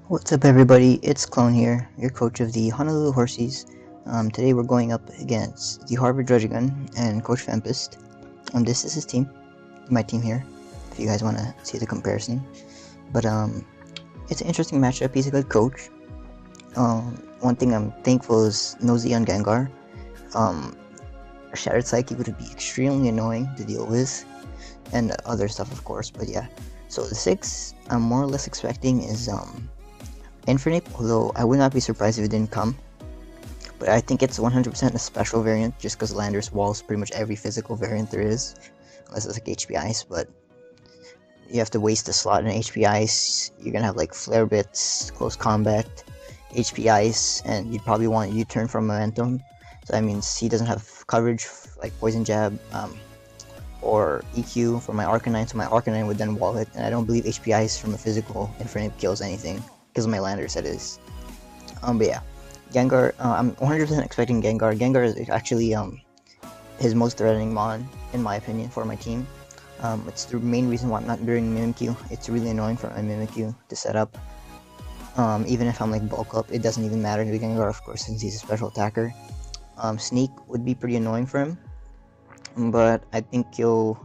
What's up, everybody? It's Clone here, your coach of the Honolulu Horseas. Today we're going up against the Harvard Druddigon and Coach Fempest. This is his team, my team here, if you guys want to see the comparison. But it's an interesting matchup. He's a good coach. One thing I'm thankful is Nosy on Gengar. Shattered Psyche would be extremely annoying to deal with, and other stuff, of course. But yeah, so the 6 I'm more or less expecting is Infernape, although I would not be surprised if it didn't come. But I think it's 100% a special variant, just because Landorus walls pretty much every physical variant there is, unless it's like HP Ice, but you have to waste a slot in HP Ice. You're gonna have like Flare Bits, Close Combat, HP Ice, and you'd probably want U-turn for Momentum. So that means he doesn't have coverage like Poison Jab, or EQ for my Arcanine, so my Arcanine would then wall it, and I don't believe HP Ice from a physical Infernape kills anything, because of my Landorus that is. But yeah, Gengar, I'm 100% expecting Gengar. Gengar is actually his most threatening mon, in my opinion, for my team. It's the main reason why I'm not bringing Mimikyu. It's really annoying for my Mimikyu to set up. Even if I'm like bulk up, it doesn't even matter to Gengar, of course, since he's a special attacker. Sneak would be pretty annoying for him, but I think he'll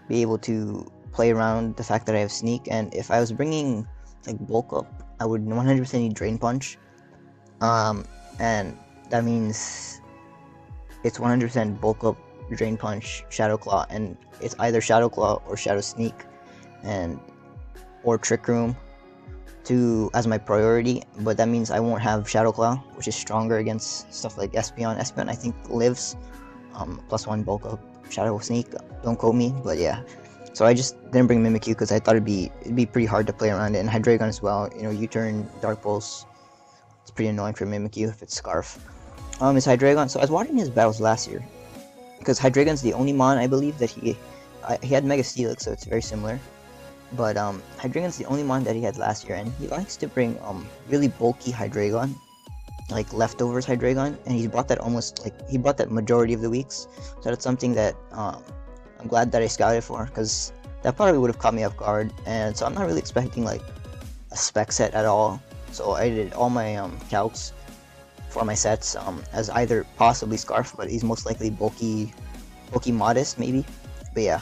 be able to play around the fact that I have Sneak, and if I was bringing like bulk up, I would 100% need Drain Punch, and that means it's 100% bulk up, Drain Punch, Shadow Claw, and it's either Shadow Claw or Shadow Sneak, and or Trick Room as my priority. But that means I won't have Shadow Claw, which is stronger against stuff like Espeon. Espeon I think lives +1 bulk up, Shadow Sneak. Don't quote me, but yeah. So I just didn't bring Mimikyu because I thought it'd be pretty hard to play around it, and Hydreigon as well. You know, U-turn, Dark Pulse. It's pretty annoying for Mimikyu if it's Scarf. It's Hydreigon. So I was watching his battles last year, because Hydreigon's the only mon I believe that he had Mega Steelix, so it's very similar. But Hydreigon's the only mon that he had last year, and he likes to bring really bulky Hydreigon, like leftovers Hydreigon, and he brought that majority of the weeks. So that's something that I'm glad that I scouted for, because that probably would have caught me off guard. And so I'm not really expecting like a spec set at all. So I did all my calcs for my sets as either possibly Scarf, but he's most likely bulky Modest maybe. But yeah,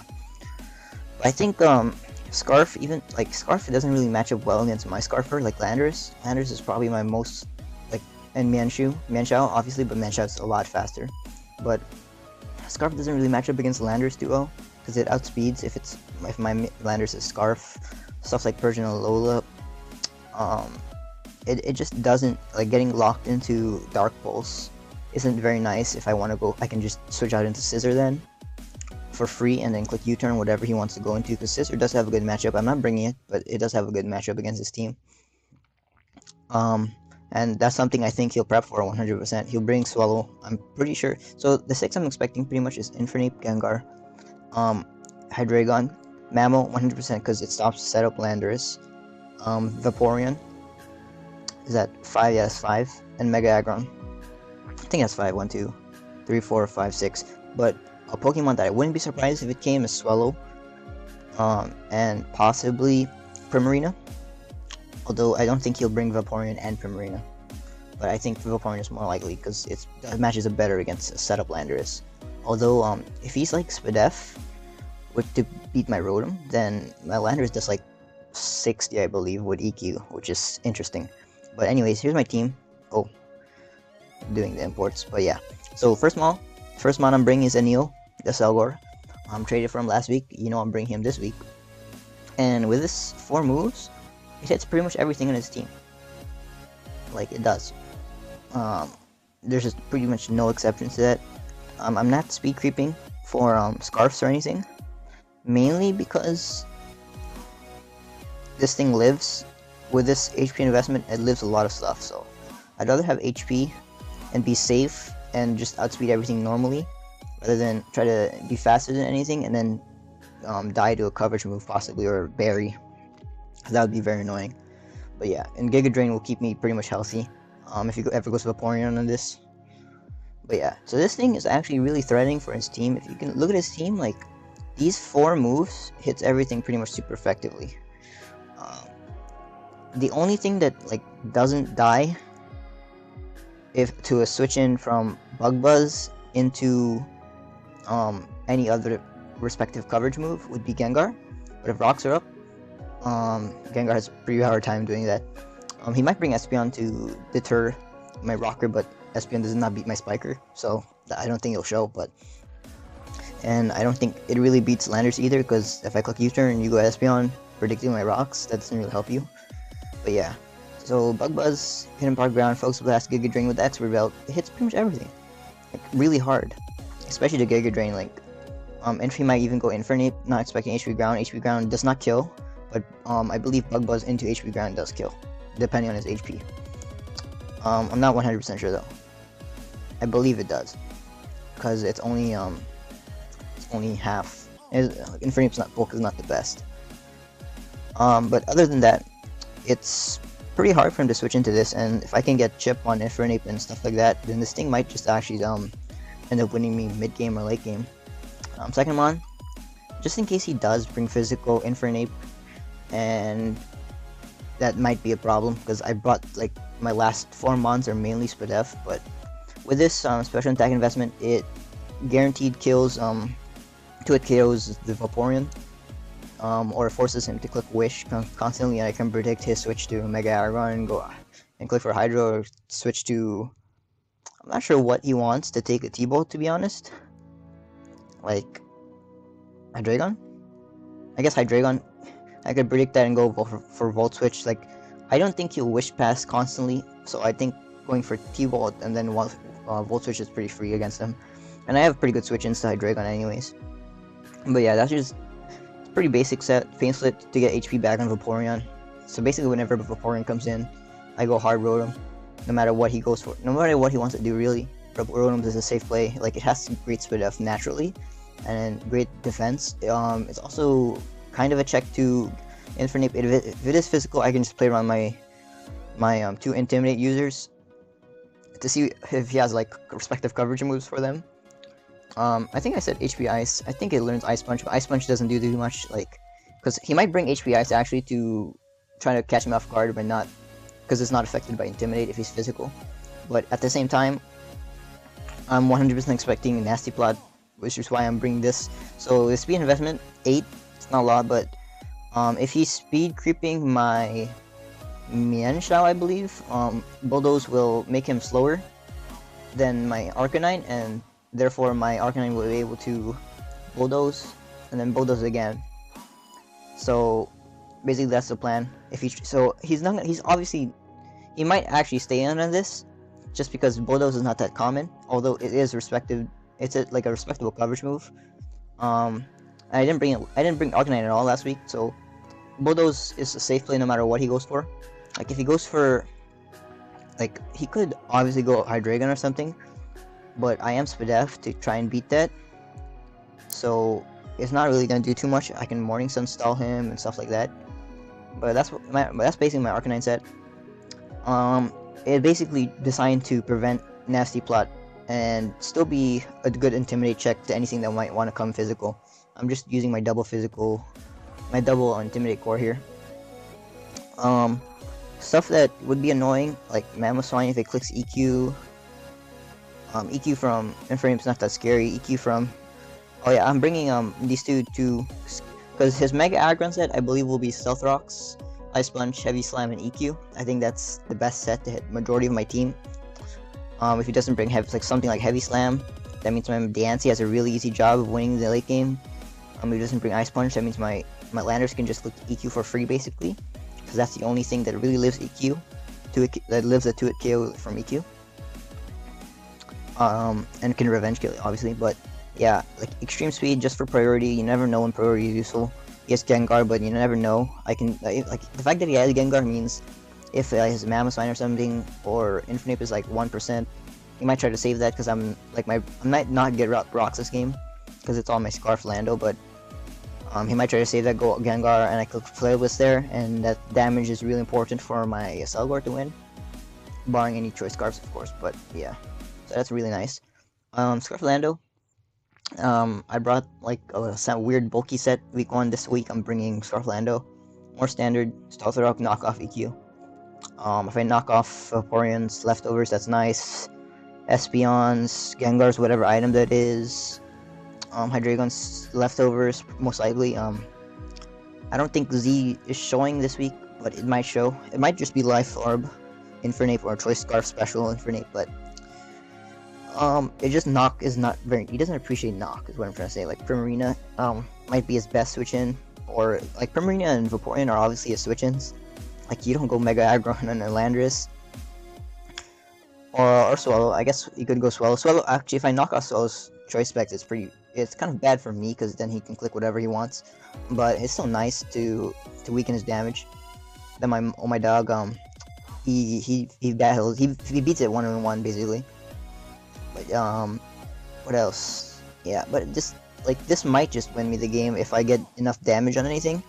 I think Scarf, even like Scarf, it doesn't really match up well against my Scarfer like Landorus. Landorus is probably my most like, and Mienshao obviously, but Mienshao's a lot faster. But Scarf doesn't really match up against Landorus too well, because it outspeeds if my Landorus is Scarf. Stuff like Persian Alola, it just doesn't, like, getting locked into Dark Pulse isn't very nice. If I want to go, I can just switch out into Scissor then for free, and then click U-turn whatever he wants to go into, because Scissor does have a good matchup. I'm not bringing it, but it does have a good matchup against his team. And that's something I think he'll prep for 100%. He'll bring Swallow, I'm pretty sure. So the 6 I'm expecting pretty much is Infernape, Gengar, Hydreigon, Mammo 100% because it stops setup Landorus, Vaporeon is at 5, yes 5, and Mega Aggron. I think that's 5, 1, 2, 3, 4, 5, 6. But a Pokemon that I wouldn't be surprised if it came is Swallow, and possibly Primarina. Although I don't think he'll bring Vaporeon and Primarina, but I think Vaporeon is more likely because it matches up better against a setup Landorus. Although if he's like Spadef to beat my Rotom, then my Landorus does like 60, I believe, with EQ, which is interesting. But anyways, here's my team. Oh, I'm doing the imports, but yeah. So first mon I'm bringing is Anil, the Selgor. I'm traded for him last week. You know I'm bringing him this week. And with this 4 moves, it hits pretty much everything in his team. Like, it does. There's just pretty much no exceptions to that. I'm not speed creeping for Scarfs or anything, mainly because this thing lives, with this HP investment, it lives a lot of stuff, so I'd rather have HP and be safe and just outspeed everything normally, rather than try to be faster than anything and then die to a coverage move possibly, or berry. That would be very annoying. But yeah, and Giga Drain will keep me pretty much healthy if he ever goes Vaporeon on this. But yeah, so this thing is actually really threatening for his team. If you can look at his team, like, these 4 moves hits everything pretty much super effectively. the only thing that like doesn't die if to a switch in from Bug Buzz into any other respective coverage move would be Gengar. But if rocks are up, Gengar has a pretty hard time doing that. He might bring Espeon to deter my rocker, but Espeon does not beat my spiker, so I don't think it'll show. And I don't think it really beats Landers either, because if I click U-turn and you go Espeon predicting my rocks, that doesn't really help you. But yeah, so Bug Buzz, Hidden Park Ground, Focus Blast, Giga Drain with Expert Belt, it hits pretty much everything, like really hard, especially the Giga Drain. Like Entry might even go Infernape, not expecting HP Ground. HP Ground does not kill, but I believe Bug Buzz into HP Ground does kill, depending on his HP. I'm not 100% sure though. I believe it does, because it's only half. Infernape's bulk is not the best. But other than that, it's pretty hard for him to switch into this, and if I can get chip on Infernape and stuff like that, then this thing might just actually end up winning me mid game or late game. Second Mon, just in case he does bring physical Infernape, and that might be a problem because I brought like my last 4 Mons are mainly Spadef, but with this special attack investment, it guaranteed kills 2-hit KOs the Vaporeon, or forces him to click Wish constantly, and I can predict his switch to Mega Aragon and go and click for Hydro, or switch to, I'm not sure what he wants to take a T-Bolt, to be honest. Like Hydreigon? I guess Hydreigon. I could predict that and go for Volt Switch. Like, I don't think he'll Wish Pass constantly, so I think going for T-Bolt and then Volt Switch is pretty free against him. And I have pretty good switch-ins to Hydreigon anyways. But yeah, that's just pretty basic set. Pain Split to get HP back on Vaporeon. So basically whenever Vaporeon comes in, I go hard Rotom, no matter what he goes for. No matter what he wants to do, really. Rotom is a safe play. Like, it has great Split F naturally, and great defense. It's also kind of a check to Infernape. If it is physical, I can just play around my 2 Intimidate users to see if he has like respective coverage moves for them. I think I said HP Ice. I think it learns Ice Punch, but Ice Punch doesn't do too much, like, because he might bring HP Ice actually to try to catch him off guard, but not, because it's not affected by Intimidate if he's physical. But at the same time, I'm 100% expecting Nasty Plot, which is why I'm bringing this. So the speed investment, 8, it's not a lot, but if he's speed creeping my Mienshao, I believe, Bulldoze will make him slower than my Arcanine, and therefore my Arcanine will be able to Bulldoze, and then Bulldoze again. So basically that's the plan. If he's obviously, he might actually stay in on this, just because Bulldoze is not that common, although it is respected. It's like a respectable coverage move. I didn't bring Arcanine at all last week, so Bulldoze is a safe play no matter what he goes for. Like, if he goes for, like, he could obviously go Hydreigon or something, but I am Spadef to try and beat that, so it's not really gonna do too much. I can Morning Sun stall him and stuff like that. But that's basically my Arcanine set. It's basically designed to prevent Nasty Plot and still be a good Intimidate check to anything that might want to come physical. I'm just using my double Intimidate core here. Stuff that would be annoying, like Mamoswine if it clicks EQ. EQ from Infernape's not that scary. EQ from, oh yeah, I'm bringing these two to, because his Mega Aggron set I believe will be Stealth Rocks, Ice Punch, Heavy Slam, and EQ. I think that's the best set to hit majority of my team. If he doesn't bring something like Heavy Slam, that means my Diancie has a really easy job of winning the late game. If he doesn't bring Ice Punch, that means my Landers can just click EQ for free basically, because that's the only thing that really lives EQ, that lives a 2-hit KO from EQ. And can revenge kill it, obviously. But yeah, like extreme speed just for priority. You never know when priority is useful. He has Gengar, but you never know. Like the fact that he has Gengar means if his Mamoswine or something, or Infernape is like 1%, he might try to save that, because I might not get rocks this game because it's all my Scarf Lando, but he might try to save that, go Gengar, and I click Flare Blitz there, and that damage is really important for my Selgor to win, barring any choice scarves, of course. But yeah, so that's really nice. Scarf Lando, I brought like a weird bulky set week 1 this week. I'm bringing Scarf Lando, more standard, Stealth Rock, knockoff EQ. If I knock off Vaporeon's leftovers, that's nice. Espeons, Gengars, whatever item that is. Hydreigon's leftovers, most likely. I don't think Z is showing this week, but it might show. It might just be Life Orb, Infernape, or Choice Scarf Special Infernape, but it just Knock is not very. He doesn't appreciate Knock, is what I'm trying to say. Like Primarina, might be his best switch-in, or like Primarina and Vaporeon are obviously his switch-ins. Like you don't go Mega Aggron on Landorus. Or Swallow. I guess you could go Swallow. Swallow, actually, if I knock off Swallow's Choice Specs, it's kind of bad for me, because then he can click whatever he wants. But it's still nice to weaken his damage. Then my dog, he battles, he beats it 1-on-1 basically. But what else? Yeah, but this might just win me the game if I get enough damage on anything.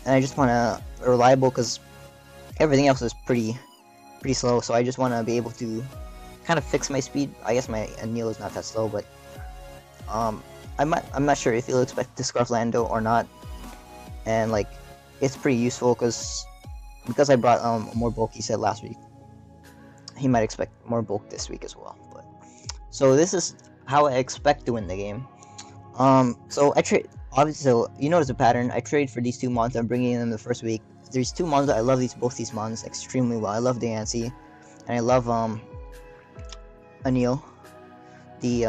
And I just wanna reliable, because everything else is pretty slow. So I just wanna be able to kind of fix my speed. I guess my Anil is not that slow, but I'm not sure if he'll expect to Scarf Lando or not. And like, it's pretty useful because I brought a more bulky set last week. He might expect more bulk this week as well. But so this is how I expect to win the game. So I trade, obviously. So you notice the pattern. I trade for these two mons. I'm bringing them the first week. There's two mons that I love. Both these mons extremely well. I love Diancie, and I love Anil, the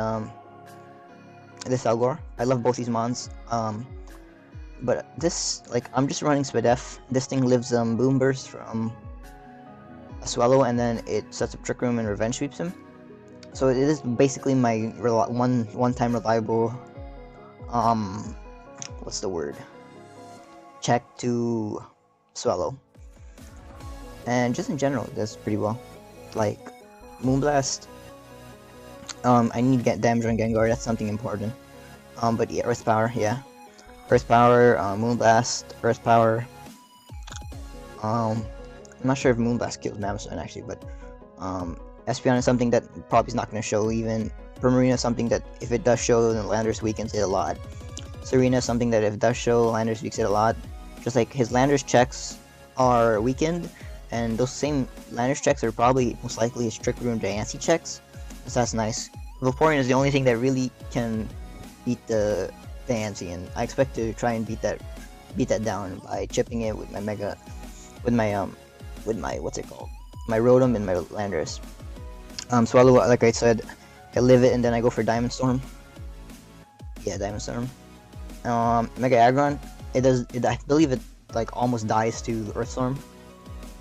Selgor. I love both these mons. But this, like, I'm just running Spadef. This thing lives Boom Burst from a Swallow, and then it sets up Trick Room and Revenge Sweeps him. So it is basically my one-time reliable, what's the word? Check to Swallow. And just in general, it does pretty well. Like, Moonblast, I need to get damage on Gengar, that's something important. But yeah, Earth Power, yeah. Earth Power, Moonblast, Earth Power. I'm not sure if Moonblast kills Mammoth actually, but Espeon is something that probably is not going to show even. Primarina is something that if it does show, then Landorus weakens it a lot. Serena is something that if it does show, Landorus weakens it a lot. Just like his Landorus checks are weakened, and those same Landorus checks are probably most likely his Trick Room Diancie checks. So that's nice. Vaporeon is the only thing that really can beat the Diancie, and I expect to try and beat that down by chipping it with my what's it called? My Rotom and my Landorus. Swallow, like I said, I live it and then I go for Diamond Storm. Yeah, Diamond Storm. Mega Aggron, I believe it like almost dies to Earth Storm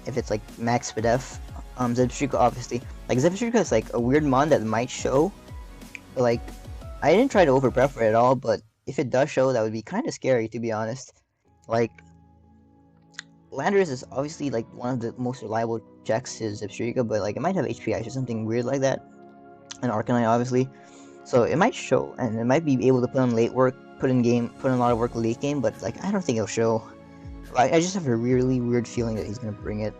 if it's like max Spadef. Zebstrika, obviously, like Zebstrika is like a weird mon that might show, but like I didn't try to overprep for it at all, but if it does show, that would be kind of scary, to be honest. Like, Landorus is obviously like one of the most reliable checks is Zebstrika, but like it might have HP Ice or something weird like that, and Arcanine obviously, so it might show, and it might be able to put on late work, put in a lot of work late game, but like I don't think it'll show. I just have a really weird feeling that he's gonna bring it,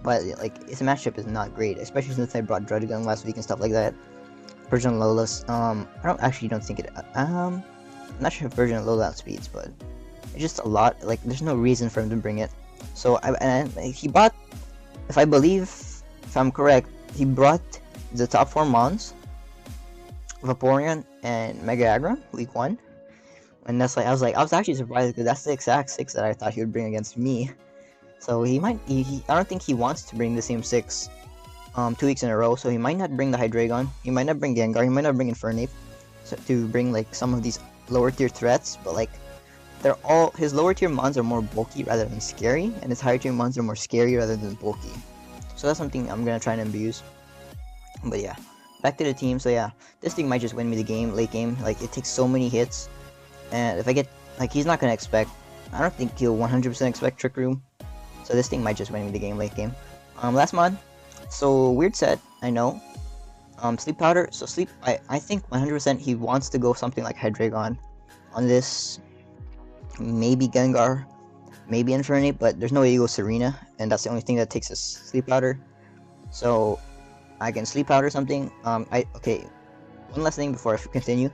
but like his matchup is not great, especially since I brought Druddigon last week and stuff like that. Version Lola's, I don't think it. I'm not sure if version Lola outspeeds, but it's just a lot. Like there's no reason for him to bring it. So he bought, if I'm correct, he brought the top 4 mons, Vaporeon and Mega Aggron week 1, and that's like I was actually surprised because that's the exact 6 that I thought he would bring against me. So I don't think he wants to bring the same 6 2 weeks in a row. So he might not bring the Hydreigon, he might not bring Gengar, he might not bring Infernape, so to bring like some of these lower tier threats, but like his lower tier mons are more bulky rather than scary, and his higher tier mons are more scary rather than bulky. So that's something I'm gonna try and abuse. But yeah, back to the team. So yeah, this thing might just win me the game, late game. Like it takes so many hits, and if I get, like, he's not gonna expect, I don't think he'll 100% expect Trick Room. So this thing might just win me the game, late game. Last mod. So weird set, I know. Sleep Powder. So Sleep, I think 100% he wants to go something like Hydreigon on this. Maybe Gengar, maybe Infernape, but there's no way you go Serena, and that's the only thing that takes his Sleep Powder. So I can Sleep Powder something. Okay, one last thing before I continue.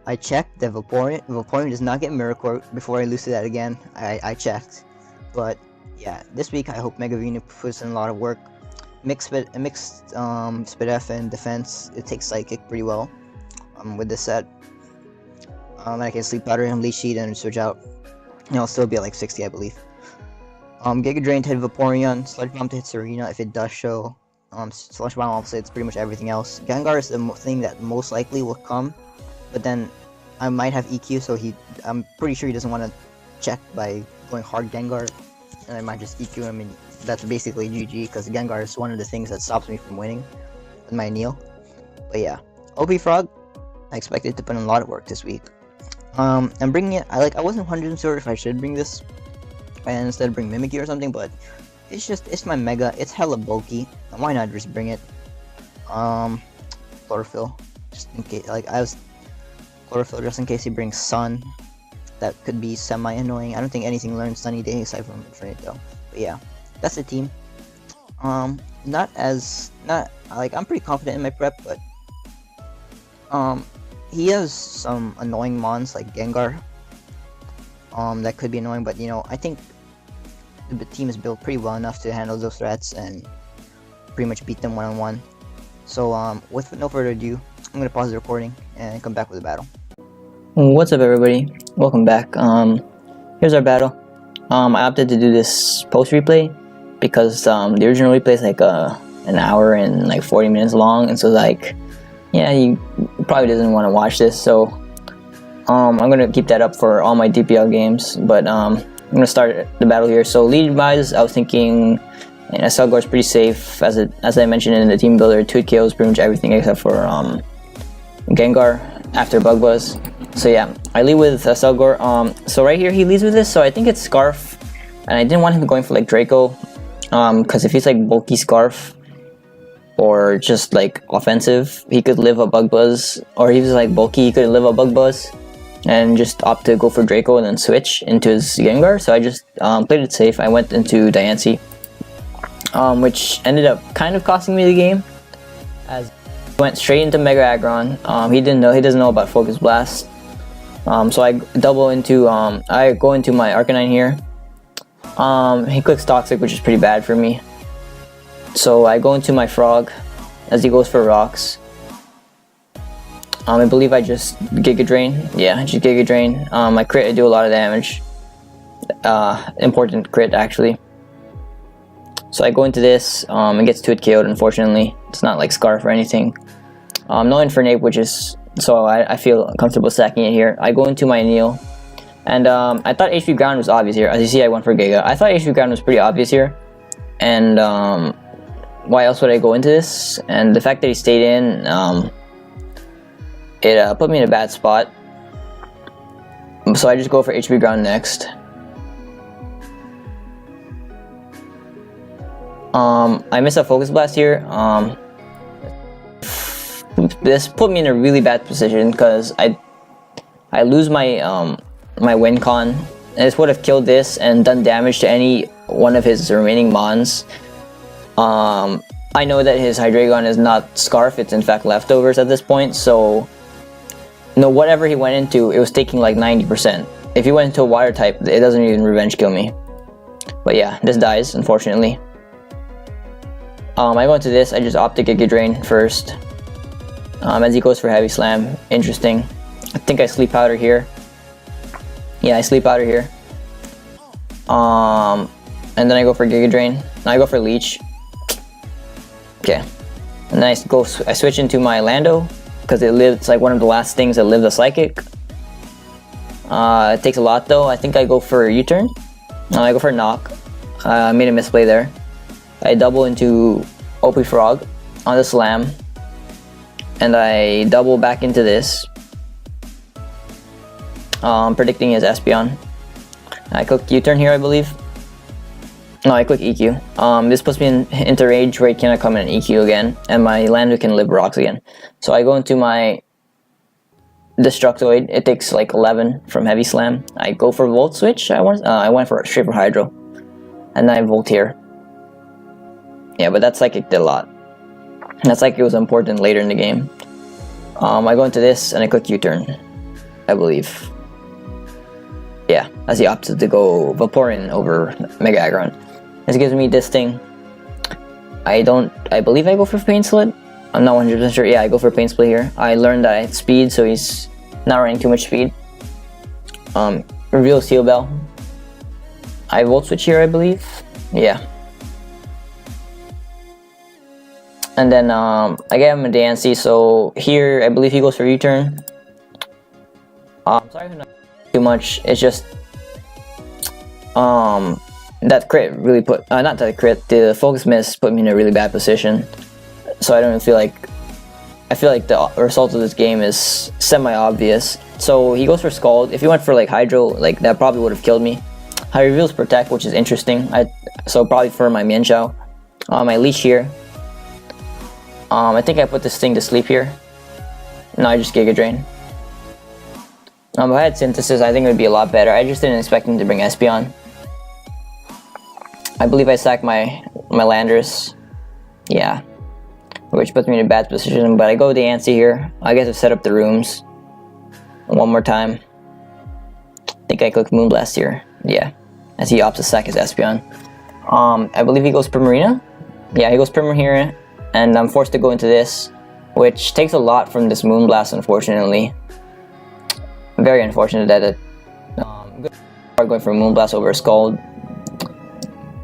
I checked that Vaporeon does not get Miracle before I lose to that again. I checked, but yeah, this week I hope Mega Venu puts in a lot of work. Spit F and defense. It takes Psychic pretty well. With this set. I can Sleep Powder him, Leech Seed, and switch out. And I'll still be at like 60, I believe. Giga Drain to hit Vaporeon, Sludge Bomb to hit Serena if it does show. Sludge Bomb also hits pretty much everything else. Gengar is the thing that most likely will come, but then I might have EQ, so I'm pretty sure he doesn't want to check by going hard Gengar, and I might just EQ him, and that's basically GG, because Gengar is one of the things that stops me from winning with my Neil. But yeah, OP Frog, I expected to put in a lot of work this week. I'm bringing it. I wasn't 100% sure if I should bring this and instead bring Mimikyu or something, but it's my Mega. It's hella bulky. Why not just bring it? Chlorophyll, just in case. Chlorophyll just in case he brings Sun. That could be semi annoying. I don't think anything learns Sunny Day aside from Infinite though. But yeah, that's the team. I'm pretty confident in my prep, but he has some annoying mons like Gengar. That could be annoying, but I think the team is built pretty well enough to handle those threats and pretty much beat them one-on-one. So with no further ado, I'm gonna pause the recording and come back with the battle. What's up, everybody? Welcome back. Here's our battle. I opted to do this post replay because the original replay is like an hour and like 40 minutes long, and so yeah, you probably doesn't want to watch this, so I'm gonna keep that up for all my DPL games. But I'm gonna start the battle here. So lead wise, I was thinking Selgor is pretty safe, as I mentioned in the team builder. 2 kills pretty much everything except for Gengar after Bug Buzz. So yeah, I lead with Selgor. So right here he leads with this, so I think it's Scarf, and I didn't want him going for like Draco, because if he's like bulky Scarf or just like offensive, he could live a Bug Buzz, or he was like bulky, he could live a Bug Buzz and just opt to go for Draco and then switch into his Gengar. So I just played it safe. I went into Diancie, which ended up kind of costing me the game, as he went straight into Mega Aggron. He doesn't know about Focus Blast. So I go into my Arcanine here. He clicks Toxic, which is pretty bad for me. So I go into my Frog as he goes for Rocks. I believe I just Giga Drain. Yeah, I just Giga Drain. My crit, I do a lot of damage. Important crit, actually. So I go into this. It gets 2 KO'd, unfortunately. It's not like Scarf or anything. No Infernape, which is... So I feel comfortable stacking it here. I go into my Neil. And I thought HP Ground was obvious here. As you see, I went for Giga. I thought HP Ground was pretty obvious here. And why else would I go into this? And the fact that he stayed in, it put me in a bad spot. So I just go for HP Ground next. I missed a Focus Blast here. This put me in a really bad position because I lose my my win con, and this would have killed this and done damage to any one of his remaining mons. I know that his Hydreigon is not Scarf, it's in fact leftovers at this point, so whatever he went into, it was taking like 90%. If he went into a water type, it doesn't even revenge kill me. But yeah, this dies, unfortunately. I go into this, I just opt to Giga Drain first. As he goes for Heavy Slam, interesting. I think I Sleep Powder here. Yeah, I Sleep Powder here. And then I go for Giga Drain. Now I go for Leech. Okay. And then I switch into my Lando, because it's like one of the last things that live the Psychic. It takes a lot though. I think I go for U-turn. I go for Knock. I made a misplay there. I double into OP Frog on the Slam. And I double back into this. Predicting his Espeon. I click U-turn here, I believe. No, I click EQ. This puts me into Rage where he cannot come in and EQ again, and my Lando can live Rocks again. So I go into my Destructoid. It takes like 11 from Heavy Slam. I go for Volt Switch. I went for straight for Hydro, and then I Volt here. Yeah, but that Psychic did a lot. That Psychic was important later in the game. I go into this and I click U-turn, I believe. Yeah, as he opted to go Vaporeon over Mega Aggron. This gives me this thing. I believe I go for Pain Slit. I'm not 100% sure. Yeah, I go for Pain Split here. I learned that I had speed, so he's not running too much speed. Reveal Seal Bell. I Volt Switch here, I believe. Yeah. And then I get him a Dancy, so here I believe he goes for U-turn. Sorry for not too much. It's just that crit really put not that crit, the focus miss put me in a really bad position. So I don't feel like the result of this game is semi-obvious. So he goes for Scald. If he went for like Hydro, like that probably would have killed me. I reveals Protect, which is interesting. So probably for my Mienshao. I Leech here. I think I put this thing to sleep here. No, I just Giga Drain. If I had Synthesis, I think it would be a lot better. I just didn't expect him to bring Espeon. I believe I sacked my Landorus. Yeah. Which puts me in a bad position, but I go with the Antsy here. I guess I've set up the rooms one more time. I think I click Moonblast here. Yeah. As he opts to sack his Espeon. I believe he goes Primarina. Yeah, he goes Primer here. And I'm forced to go into this, which takes a lot from this Moonblast, unfortunately. Very unfortunate that it good going for Moonblast over Scald.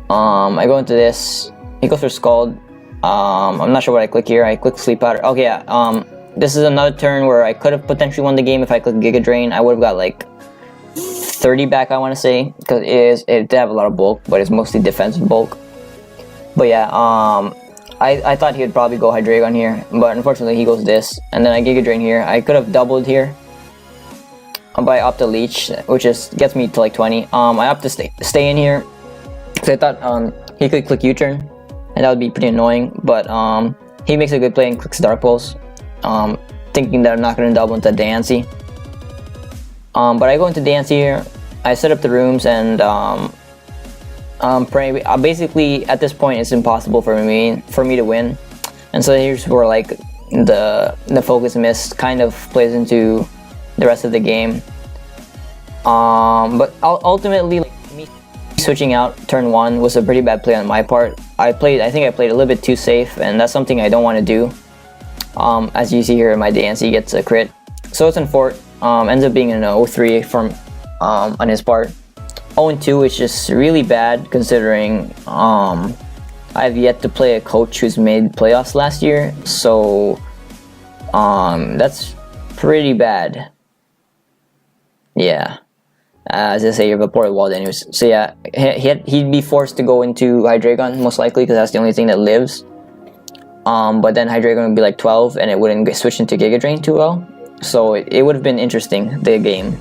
I go into this. He goes for Scald. I'm not sure what I click here. I click Sleep Powder. Okay, yeah. This is another turn where I could have potentially won the game if I clicked Giga Drain. I would have got like 30 back, I want to say, because it did have a lot of bulk, but it's mostly defensive bulk. But yeah, I thought he would probably go Hydreigon here, but unfortunately he goes this, and then I Giga Drain here. I could have doubled here, but I opt to Leech, which gets me to like 20. I opt to stay in here, because I thought he could click U-turn, and that would be pretty annoying, but he makes a good play and clicks Dark Pulse, thinking that I'm not going to double into Dancy. But I go into Dancy here, I set up the rooms, and basically at this point it's impossible for me to win, and so here's where like the focus miss kind of plays into the rest of the game. But ultimately, like, me switching out turn 1 was a pretty bad play on my part. I think I played a little bit too safe, and that's something I don't want to do. As you see here, my Dancy gets a crit, so it's in Fort. Ends up being an 0-3 from on his part. 0-2 is just really bad, considering I've yet to play a coach who's made playoffs last year, so that's pretty bad. Yeah, as I say, you're Vaporeon Walled anyways. So yeah, he'd be forced to go into Hydreigon most likely, because that's the only thing that lives. But then Hydreigon would be like 12, and it wouldn't get switched into Giga Drain too well. So it would have been interesting, the game,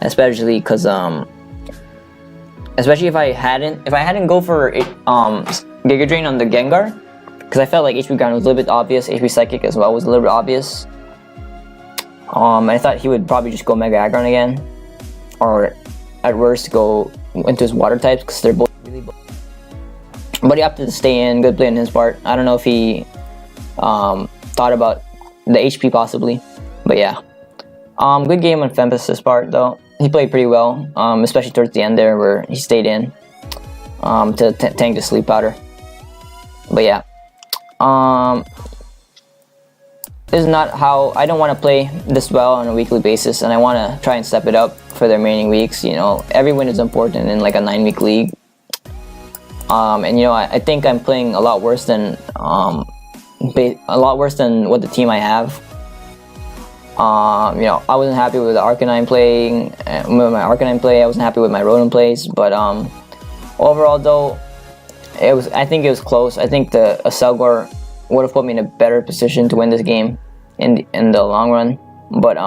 especially because especially if I hadn't go for Giga Drain on the Gengar, because I felt like HP Ground was a little bit obvious. HP Psychic as well was a little bit obvious. I thought he would probably just go Mega Aggron again, or at worst go into his Water types, because they're both really bulky. But he opted to stay in. Good play on his part. I don't know if he thought about the HP possibly, but yeah. Good game on Fempus's part though. He played pretty well, especially towards the end there where he stayed in to tank the Sleep Powder. But yeah, this is not how I don't want to play this well on a weekly basis, and I want to try and step it up for the remaining weeks. You know, every win is important in like a 9-week league. And you know, I think I'm playing a lot worse than what the team I have. You know, I wasn't happy with the Arcanine playing, with my Arcanine play. I wasn't happy with my Rotom plays, but overall though, I think it was close. I think a Selgor would have put me in a better position to win this game in the long run. But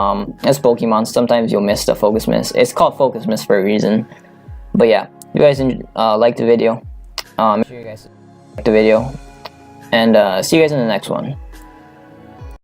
as Pokemon, sometimes you'll miss the focus miss. It's called focus miss for a reason. But yeah, if you guys liked the video, make sure you guys like the video, and see you guys in the next one.